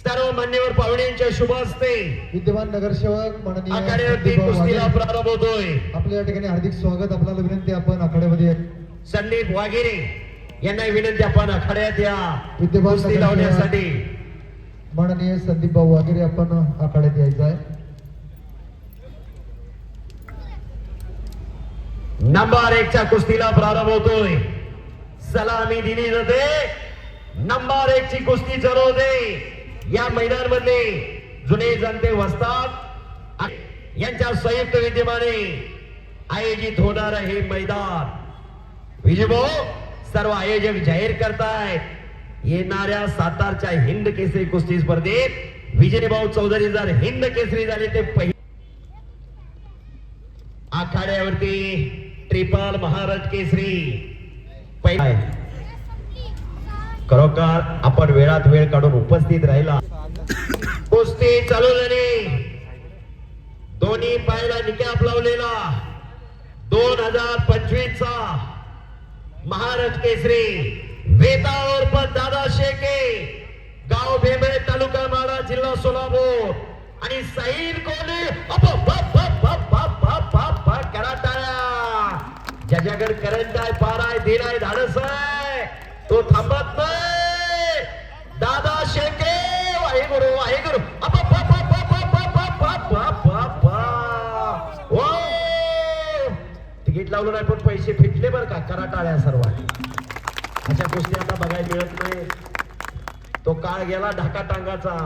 सर्व मान्यवर पाहुण्यांच्या शुभ हस्ते विद्यमान नगरसेवक माननीय आखाड्यावरती कुस्तीला प्रारंभ होतोय. आपल्या या ठिकाणी हार्दिक स्वागत. आपल्याला विनंती आपण आखाड्यामध्ये संदीप वाघेरे यांना विनंती आपण आखाड्यात या विद्यमान कुस्ती लावण्यासाठी. माननीय संदीप भाऊ वगैरे आपण आखाड्यात यायचं आहे. नंबर 1 च्या कुस्तीला प्रारंभ होतोय. सलामी दिली जाते. नंबर 1 ची कुस्ती चालू होते. या मैदानामध्ये जुने जनते वस्तात यांच्या संयुक्त विद्यमाने आयोजित होणार हे मैदान. विजयभाऊ सर्व आयोजक जाहीर करतायत येणाऱ्या सातारच्या हिंद केसरी कुस्ती स्पर्धेत विजयभाऊ चौधरी जर हिंद केसरी झाले ते पहिले आखाड्यावरती ट्रिपल महाराज केसरी पहिले. खरोखर आपण वेळात वेळ काढून उपस्थित राहिला. कुस्ती चालू झाली. दोन्ही पायाला निकाप लावलेला 2025 चा महाराज केसरी वेता उर्फ दादा शेके, गाव भेंबळे, तालुका माडा, जिल्हा सोलापूर आणि साहिल कोहली ज्याच्याकडे करंट आहे, पार आहे, दिल आहे, धाडस आहे, तो थांबत नाही. दादा शेके वाहेगुरु वाहेगुरु तिकीट लावलं नाही पण पैसे फिटले बरं का. कराटाळ्या सर्व अशा कुस्ती आता बघायला मिळत नाही. तो काळ गेला ढाका टांगाचा.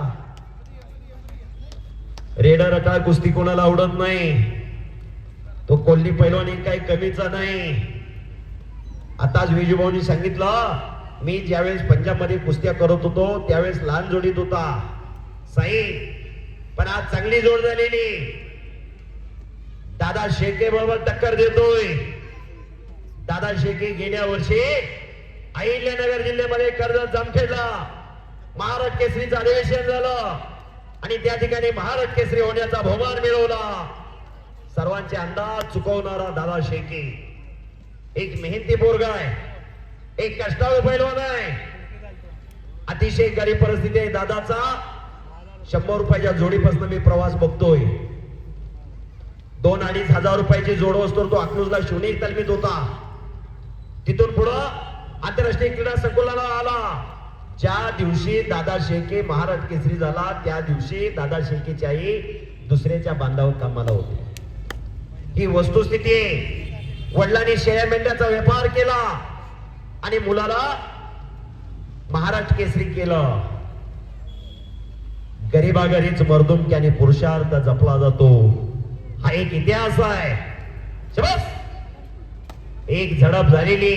रेडर अटाळ कुस्ती कोणाला आवडत नाही. तो कोल्ही पैलवानी काही कमीचा नाही. आताच विजूभाऊनी सांगितलं, मी ज्यावेळेस पंजाब मध्ये कुस्त्या करत होतो त्यावेळेस लहान जोडीत होता साई, पण आज चांगली जोड झालेली. दादा शेके बरोबर टक्कर देतोय. दादा शेके गेल्या वर्षी अहिल्यानगर जिल्ह्यामध्ये कर्जत जामखेडला महाराज केसरीचं अधिवेशन झालं आणि त्या ठिकाणी महाराज केसरी होण्याचा बहुमान मिळवला. सर्वांचे अंदाज चुकवणारा दादा शेके एक मेहनती पोरगा आहे, एक कष्टाळू पैलवान आहे. अतिशय गरीब परिस्थिती आहे दादाचा. 100 रुपयाच्या जोडीपासून मी प्रवास बघतोय. 2-2.5 हजार रुपयाची जोड असतो तो अकलूजला शिवणी तालमीत होता. तिथून पुढं आंतरराष्ट्रीय क्रीडा संकुलाला आला. ज्या दिवशी दादा शेके महाराज केसरी झाला त्या दिवशी दादा शेकेची आई दुसऱ्याच्या बांधावर कामाला होती. ही वस्तुस्थिती आहे. वडिलांनी शेळ्या मेंढ्याचा व्यापार केला आणि मुलाला महाराज केसरी केलं. गरीबागरीच मर्दुमक्याने पुरुषार्थ जपला जातो. हा एक इतिहास आहे. बस एक झडप झालेली.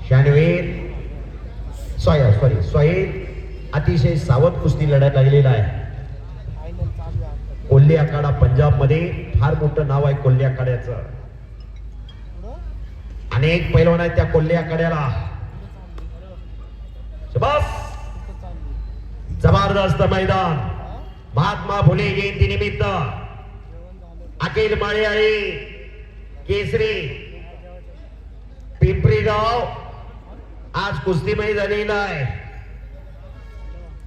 शानवीर सोहेल अतिशय सावध कुस्ती लढायला लागलेला आहे. कोल्हे आखाडा पंजाब मध्ये फार मोठं नाव आहे कोल्हे आखाड्याचं. अनेक पैलवान आहेत त्या कोल्हे आखाड्याला. बस जबरदस्त मैदान. महात्मा फुले जयंती निमित्त अखिल माळी केसरी पिंपरी गाव आज कुस्तीमय झालेला आहे.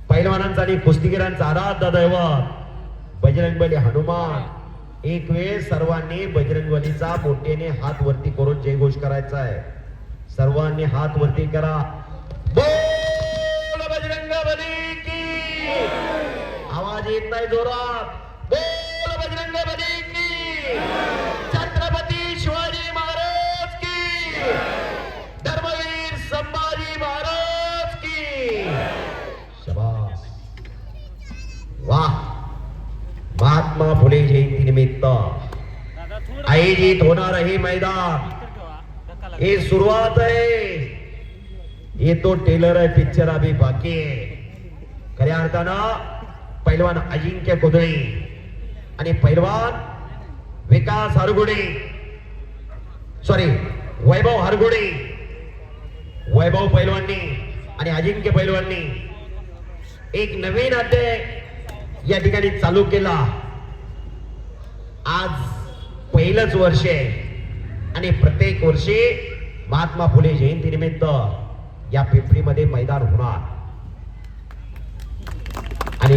पैलवानांचा आणि कुस्तीगिरांचा आराध्य दैवत बजरंगबली हनुमान. एक वेळ सर्वांनी बजरंगबलीचा मोठ्याने हात वरती करून जयघोष करायचा आहे. सर्वांनी हात वरती करा. बोल बजरंगबली की. आवाज येत नाही जोरात. बोल बजरंगबली की. छत्रपती शिवाजी महाराज की. धर्मवीर संभाजी महाराज की. शाबास. वाह. महात्मा फुले जयंती निमित्त आयोजित होणार हे मैदान हे सुरुवात आहे. ये तो टेलर आहे, पिक्चर अभी बाकी आहे. खऱ्या अर्थानं पैलवान अजिंक्य कुदळे आणि पैलवान विकास हरगुडे वैभव हरगुडे, वैभव पैलवाननी आणि अजिंक्य पैलवाननी एक नवीन अध्याय या ठिकाणी चालू केला. आज पहिलंच वर्ष आहे आणि प्रत्येक वर्षी महात्मा फुले जयंती निमित्त या पिंपरीमध्ये मैदान होणार आणि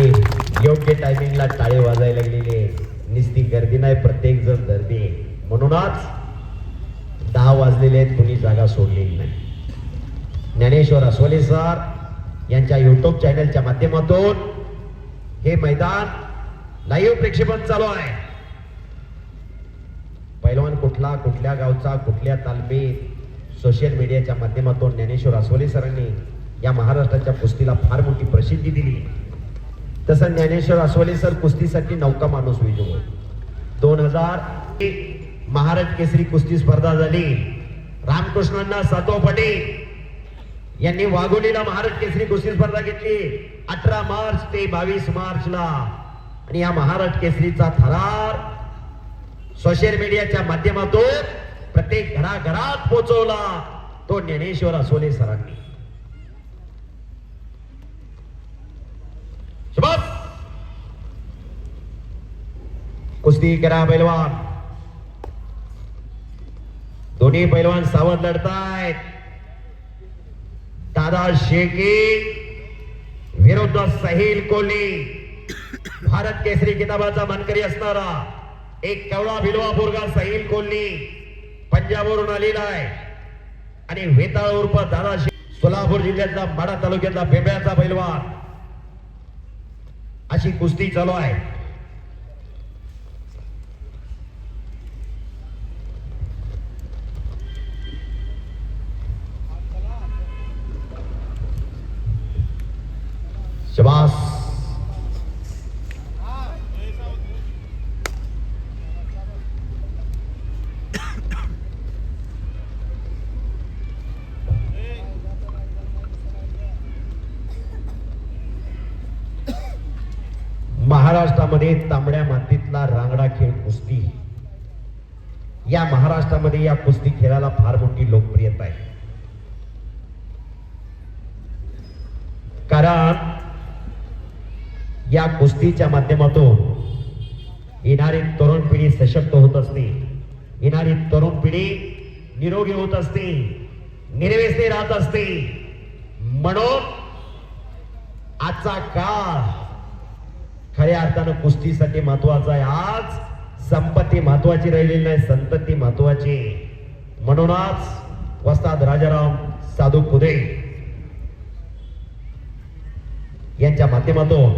योग्य टायमिंगला टाळे वाजायला लागलेले निस्ती गर्दी नाही, प्रत्येक जण गर्दी आहे. म्हणूनच 10 वाजलेले आहेत, कुणी जागा सोडलेली नाही. ज्ञानेश्वर अस्वले सर यांच्या युट्यूब चॅनलच्या माध्यमातून हे मैदान लाईव्ह प्रक्षेपण चालू आहे. पैलवान कुठला, कुठल्या गावचा, कुठल्या तालमीत सोशल मीडियाच्या माध्यमातून ज्ञानेश्वर अस्वले सरांनी या महाराष्ट्राच्या कुस्तीला फार मोठी प्रसिद्धी दिली. तसं ज्ञानेश्वर अस्वले सर कुस्तीसाठी नौका माणूस विजू 2001 महाराष्ट्र केसरी कुस्ती स्पर्धा झाली. रामकृष्णांना सातव पाटील यांनी वाघोलीला महाराष्ट्र केसरी कुस्ती स्पर्धा घेतली 18 मार्च ते 22 मार्चला. आणि या महाराष्ट्र केसरीचा थरार सोशल मीडियाच्या माध्यमातून प्रत्येक घराघरात पोहोचवला तो ज्ञानेश्वर अस्वले सरांनी. शाबास. कुस्ती करा पैलवान. दोन्ही पैलवान सावध लढतायत. दादा शेके विरुद्ध साहिल कोहली. भारत केसरी किताबाचा मानकरी असणारा एक कवळा भिलवा पोरगा साहिल कोहली पंजाबवरून आलेला आहे. आणि वेताळ उर्फ दादा शेके सोलापूर जिल्ह्यातला माढा तालुक्यातला बेब्याचा पैलवान. अशी कुस्ती चालू आहे. शाबास. महाराष्ट्रामध्ये तांबड्या मातीतला रांगडा खेळ कुस्ती. या महाराष्ट्रामध्ये या कुस्ती खेळाला फार मोठी लोकप्रियता आहे. कारण या कुस्तीच्या माध्यमातून येणारी तरुण पिढी सशक्त होत असते. येणारी तरुण पिढी निरोगी होत असते, निर्व्यसनी राहत असते. म्हणून आजचा काळ खऱ्या अर्थानं कुस्तीसाठी महत्वाचा आहे. आज संपत्ती महत्वाची राहिलेली नाही, संतती महत्वाची. म्हणूनच वस्ताद राजाराम साधू कुदे यांच्या माध्यमातून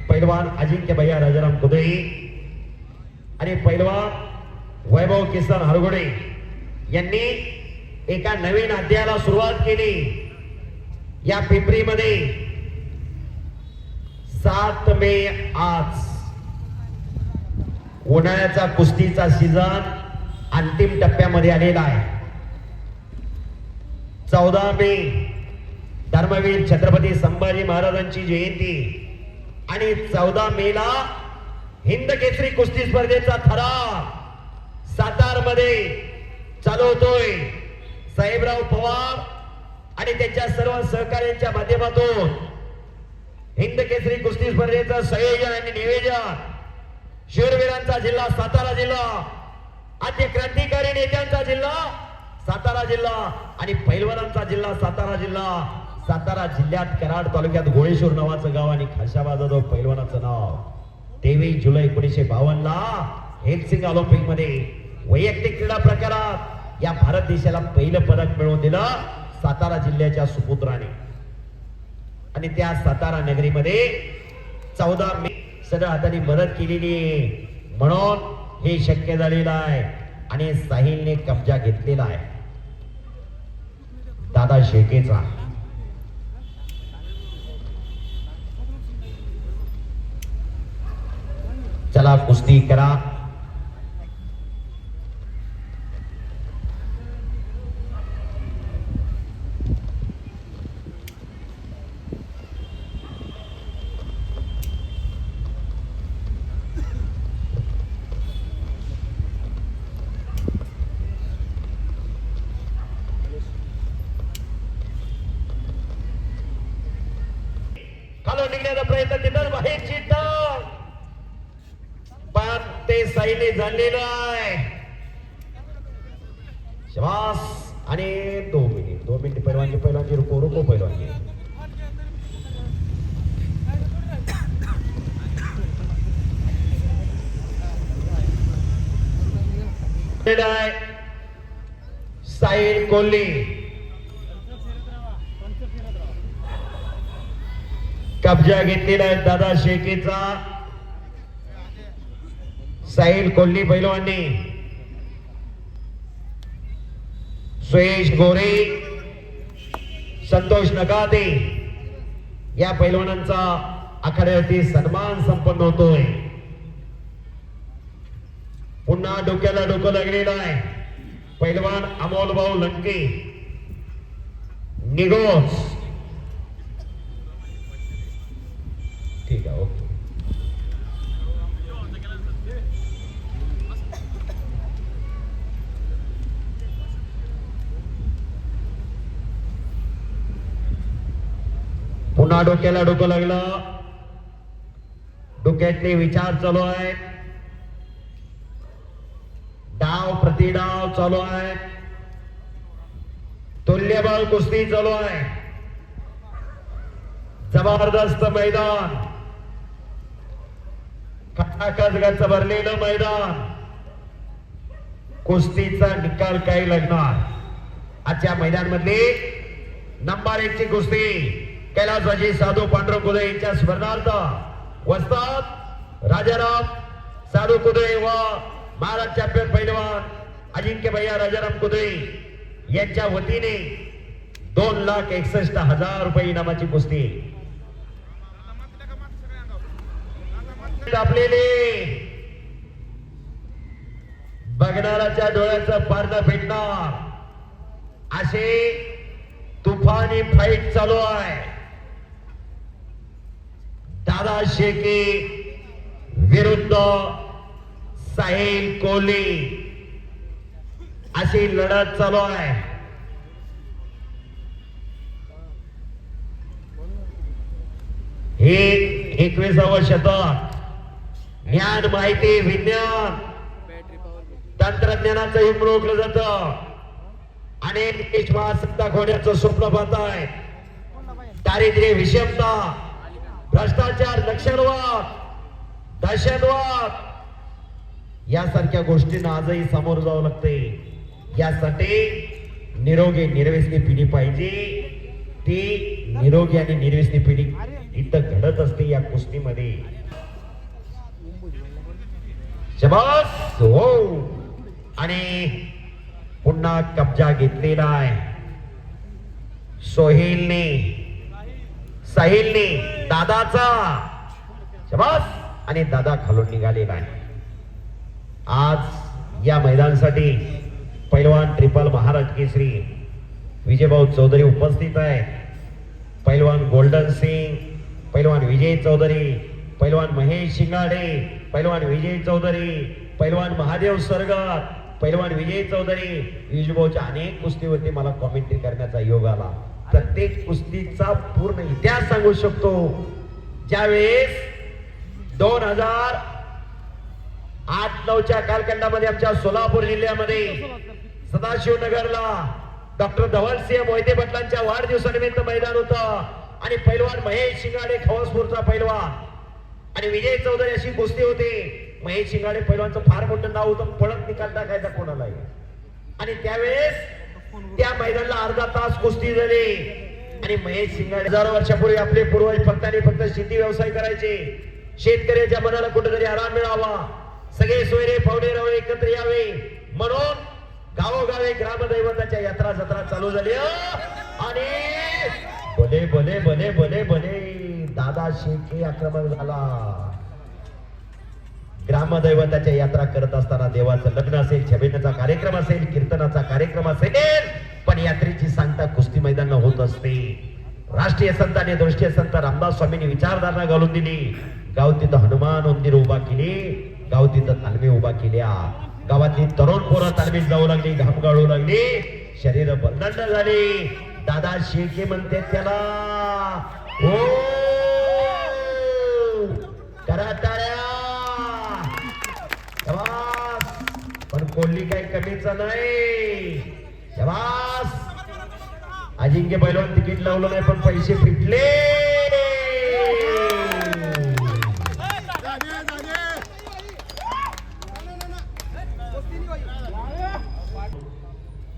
पैलवान अजिंक्य भैया राजाराम कुदे आणि पैलवान वैभव किसन हरगोडे यांनी एका नवीन अध्यायाला सुरुवात केली. या पिंपरीमध्ये 7 मे आज उन्हाळ्याचा कुस्तीचा सीझन अंतिम टप्प्यामध्ये आलेला आहे. 14 मे धर्मवीर छत्रपती संभाजी महाराजांची जयंती आणि 14 मेला हिंद केसरी कुस्ती स्पर्धेचा ठराव सातारमध्ये चालू होतोय. साहेबराव पवार आणि त्यांच्या सर्व सहकार्यांच्या माध्यमातून हिंद केसरी कुस्ती स्पर्धेचं संयोजन आणि नियोजन शूरवीरांचा जिल्हा सातारा जिल्हा, आद्य क्रांतिकारी नेत्यांचा जिल्हा सातारा जिल्हा आणि पैलवानांचा जिल्हा सातारा जिल्हा. सातारा जिल्ह्यात कराड तालुक्यात गोळेश्वर नावाचं गाव आणि खाशाबाजाजवळ पैलवानाचं नाव. 23 जुलै 1952 ला हेल्सिंग ऑलिम्पिक मध्ये वैयक्तिक क्रीडा प्रकारात या भारत देशाला पहिलं पदक मिळवून दिलं सातारा जिल्ह्याच्या सुपुत्राने. आणि त्या सातारा नगरीमध्ये 14 मे सगळ्या हाताने मदत केलेली आहे. म्हणून हे शक्य झालेलं आहे. आणि साहिलने कब्जा घेतलेला आहे दादा शेकेचा. चला कुस्ती करा. खालून निघण्याचा प्रयत्न तिथं बाहेर चिट्ट पण ते साईने झालेलं आहे. शाबास. आणि 2 मिनिट पहिलवानजी रुको रुको पहिलवानजी. साहिल कोल्हे कब्जा घेतलेला आहे दादा शेकेचा. साहिल कोल्हे पैलवानी, सुयश गोरे, संतोष नगाते या पैलवानांचा आखाड्यावरती सन्मान संपन्न होतोय. पुन्हा डोक्याला डोकं लागलेलं आहे. पैलवान अमोल भाऊ लंके निगोस. ठीक आहे, ओके. पुन्हा डोक्याला डोकं लागलं. डोक्यातले विचार चालू आहेत. डाव प्रतिडाव चालू आहे. तुल्यबळ कुस्ती चालू आहे. जबरदस्त मैदान, खटाखच भरलेलं मैदान. कुस्तीचा निकाल काय लागणार? आजच्या मैदान मधली नंबर 1 ची कुस्ती कैलासवासी साधू पांडुरंग कुदळे यांच्या स्मरणार्थ वस्ताद राजाराम साधू कुदळे व महाराज चॅम्पियन पैलवान अजिंक्य भैया राजाराम कुदळे यांच्या वतीने 2,61,000 रुपये इनामाची कुस्ती. आपलेले बघणाराच्या डोळ्याचं पारणं फेटणार असे तुफानी फाईट चालू आहे. दादा शेके विरुद्ध साहिल कोल्हे अशी लढत चालू आहे. हे 21वे शतक ज्ञान, माहिती, विज्ञान, तंत्रज्ञानाचं युग ओळखलं जातं. अनेक देश महासत्ताक होण्याचं स्वप्न पाहत आहे. दारिद्र्य, विषमता, भ्रष्टाचार, नक्षलवाद, दहशतवाद यासारख्या गोष्टींना आजही सामोरं जावं लागते. यासाठी निरोगी निर्व्यसनी पिढी पाहिजे. ती निरोगी आणि निर्व्यसनी पिढी इथं घडत असते या कुस्तीमध्ये. शबास हो. आणि पुन्हा कब्जा घेतलेला आहे साहिलने दादाचा. शबास. आणि दादा खालून निघालेला आहे. आज या मैदानासाठी पैलवान ट्रिपल महाराज केसरी विजयभाऊ चौधरी उपस्थित आहे. पैलवान गोल्डन सिंग, पैलवान विजय चौधरी, पैलवान महेश शिंगाडे, पैलवान विजय चौधरी, पैलवान महादेव सरगर, पैलवान विजय चौधरी. विजयभाऊच्या अनेक कुस्तीवरती मला कॉमेंट्री करण्याचा योग आला. प्रत्येक कुस्तीचा पूर्ण इतिहास सांगू शकतो. ज्यावेळेस 2008-9च्या कालखंडामध्ये आमच्या सोलापूर जिल्ह्यामध्ये सदाशिवनगरला डॉक्टर धवलसिंह मोहिते पाटलांच्या वाढदिवसानिमित्त मैदान होतं. आणि पैलवान महेश शिंगाडे खवसपूरचा पैलवान आणि विजय चौधरी अशी कुस्ती होती. महेश शिंगाडे पैलवानचं फार मोठं नाव होतं. पळत निकाल टाकायचा कोणालाही. आणि त्यावेळेस त्या मैदानाला अर्धा तास कुस्ती झाली. आणि महेश शिंगाडे हजारो वर्षापूर्वी आपले पूर्वज फक्त आणि फक्त शेती व्यवसाय करायचे. शेतकऱ्याच्या मनाला कुठेतरी आराम मिळावा, सगळे सोयरे पावणे रावळे एकत्र यावे म्हणून गावोगावी ग्रामदैवताच्या यात्रा जत्रा चालू झाली. आणि भले भले भले भले भले दादा शेके आक्रमक झाला. ग्रामदैवताच्या यात्रा करत असताना देवाचं लग्न असेल, छबिण्याचा कार्यक्रम असेल, कीर्तनाचा कार्यक्रम असेल, पण यात्रेची सांगता कुस्ती मैदान होत असते. राष्ट्रीय संत आणि दृष्टीय संत रामदास स्वामींनी विचारधारणा घालून दिली. गाव तिथं हनुमान मंदिर उभा केली, गाव तिथं तालमी उभा केल्या. गावातली तरुण पोरं तालमीत जाऊ लागली, घाम गाळू लागली, शरीर बंदंड झाली. दादा शेके म्हणते त्याला ओ करा टाळ्या. पण कोल्ही काही कमीच नाही. शबास. अजिंक्य पैलवान तिकीट लावलं नाही पण पैसे फिटले.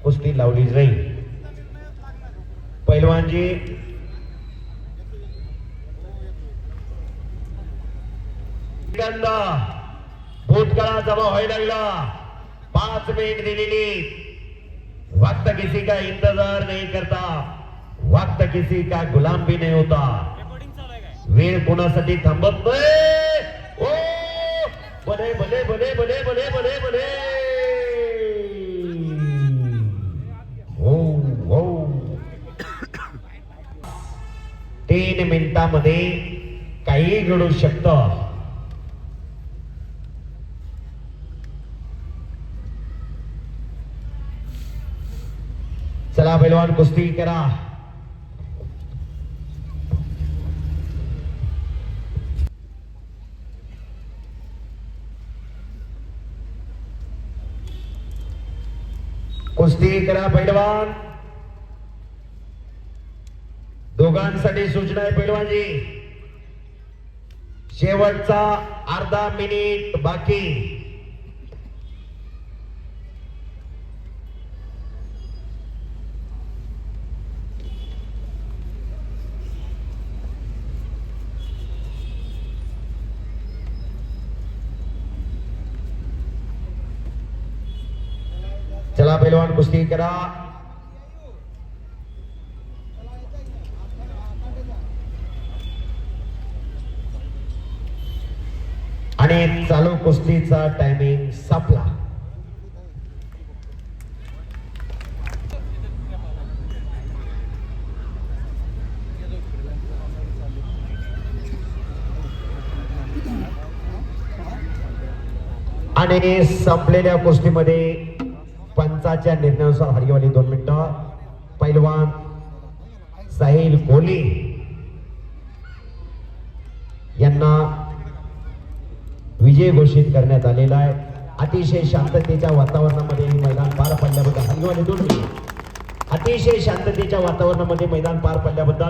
कुस्ती लावलीच नाही. पैलवानजी भूतकाळा जमा व्हायला लागला. 5 मिनिट दिलेली. वक्त किसी का इंतजार नहीं करता, वक्त किसी का गुलाम भी नहीं होता. वेळ कोणासाठी थांबत नाही. ओ भले भले भले भले भले भले भले. हो हो 3 मिनिटांमध्ये काही घडू शकतं. चला पैलवान कुस्ती करा. कुस्ती करा पैलवान. दोघांसाठी सूचना आहे पैलवानजी. शेवटचा अर्धा मिनिट बाकी. चला पैलवान कुस्ती करा. आणि चालू कुस्तीचा टायमिंग संपला. आणि संपलेल्या कुस्तीमध्ये पंचाच्या निर्णयानुसार हरिवाली 2 मिनिटं. पैलवान साहिल कोहली यांना विजय घोषित करण्यात आलेला आहे. अतिशय शांततेच्या वातावरणामध्ये मैदान पार पडल्याबद्दल हरिवाली 2 मिनिट. अतिशय शांततेच्या वातावरणामध्ये मैदान पार पडल्याबद्दल